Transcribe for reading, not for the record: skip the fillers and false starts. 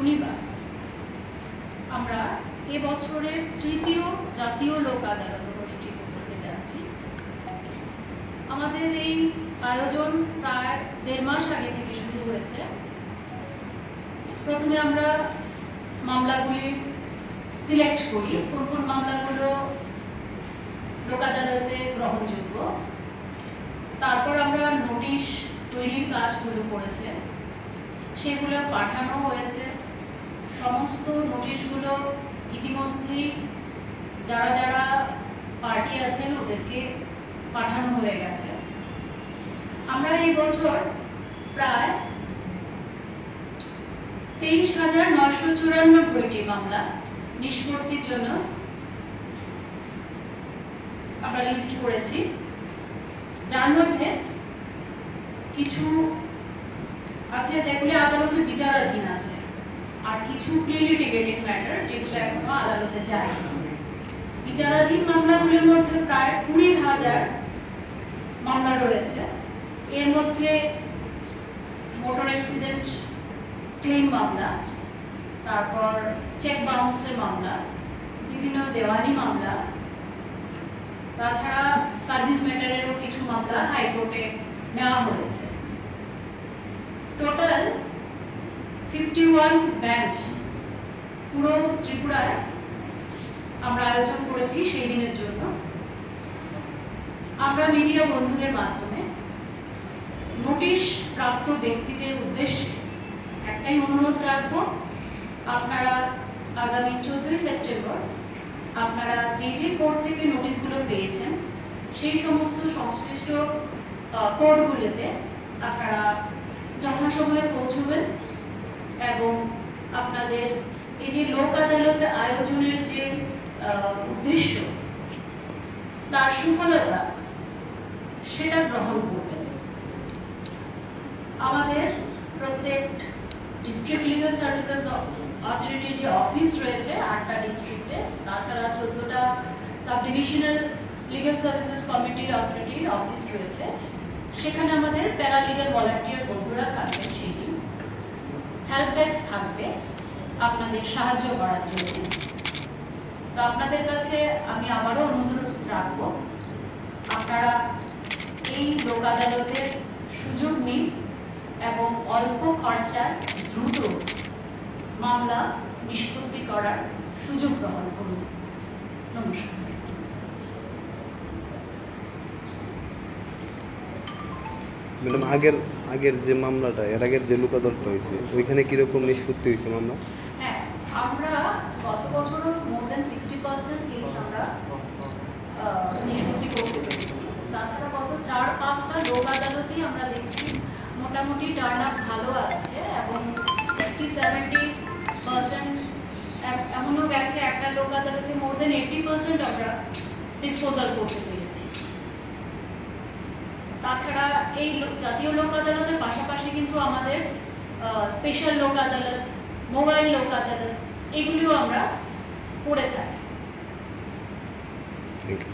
শনিবার আমরা এবছরের তৃতীয় জাতীয় লোক আদালত অনুষ্ঠিত করতে যাচ্ছি। আমাদের এই আয়োজন প্রায় 1.5 মাস আগে থেকে শুরু হয়েছে। প্রথমে আমরা মামলাগুলি সিলেক্ট করি, কোন কোন মামলাগুলো লোক আদালতে গ্রহণযোগ্য। তারপর আমরা নোটিশ তৈরির কাজগুলো করেছে, সেগুলো পাঠানো হয়েছে। সমস্ত নোটিশগুলো ইতিমধ্যেই যারা যারা পার্টি আছেন ওদেরকে পাঠানো হয়ে গেছে। আমরা এই বছর প্রায় 23,994টি মামলা নিষ্পত্তির জন্য আমরা লিস্ট করেছি, যার মধ্যে কিছু আছে যেগুলি আদালতে বিচারাধীন আছে, আর কিছু প্রিলিটিগেটিং ম্যাটার যেগুলো এখনো আদালতে যায়। বিচারাধীন মামলাগুলির মধ্যে প্রায় 20,000 মামলা রয়েছে। এর মধ্যে মোটর অ্যাক্সিডেন্ট ক্লেম মামলা, তারপর চেক বাউন্সের মামলা, বিভিন্ন দেওয়ানি মামলা, তাছাড়া সার্ভিস ম্যাটারেরও কিছু মামলা হাইকোর্টে নেওয়া হয়েছে। টোটাল 51 বেঞ্চ পুরো ত্রিপুরায় আমরা আয়োজন করেছি সেই দিনের জন্য। আমরা মিডিয়া বন্ধুদের মাধ্যমে নোটিশ প্রাপ্ত ব্যক্তিদের উদ্দেশ্যে একটাই অনুরোধ রাখবো, আপনারা আগামী 14 সেপ্টেম্বর আপনারা যে যে কোর্ট থেকে নোটিশগুলো পেয়েছেন সেই সমস্ত সংশ্লিষ্ট কোর্টগুলোতে আপনারা যথাসময়ে পৌঁছবেন এবং আপনাদের এই যে লোক আদালত আয়োজনের যে উদ্দেশ্য তার সুফলতা সেটা গ্রহণ করবেন। আমাদের প্রত্যেক ডিস্ট্রিক্ট লিগাল সার্ভিসেস অথরিটির যে অফিস রয়েছে 8টা ডিস্ট্রিক্টে, তাছাড়া 14টা সাব ডিভিশনাল লিগাল সার্ভিসেস কমিটির অথরিটির অফিস রয়েছে, সেখানে আমাদের প্যারালিগাল ভলান্টিয়ার বন্ধুরা থাকবেন। সেই দিন হেল্প ডেস্ক থাকবে আপনাদের সাহায্য করার জন্য। তো আপনাদের কাছে আমি আবারও অনুরোধ রাখবো, আপনারা এই লোক আদালতের সুযোগ নিন এবং অল্প খরচায় দ্রুত মামলা নিষ্পত্তি করার সুযোগ গ্রহণ করুন। নমস্কার। ম্যাডাম, আগের যে মামলাটা, এর আগের যে লোক আদালতটা হয়েছে ওইখানে কিরকম নিষ্পত্তি হয়েছে মামলা? হ্যাঁ, আমরা গত বছরও মোর দ্যান 60% কেস আমরা নিষ্পত্তি করতে পেরেছি। তাছাড়া গত 4-5টা লোক আদালতেই আমরা দেখছি মোটামুটি টার্ন আপ ভালো আসছে এবং 60-70% এমনও গেছে একটা লোক আদালতে মোর দ্যান 80% আমরা ডিসপোজাল করতে পেরেছি। তাছাড়া এই জাতীয় লোক আদালতের পাশাপাশি কিন্তু আমাদের স্পেশাল লোক আদালত, মোবাইল লোক আদালত এগুলিও আমরা করে থাকি। Thank you.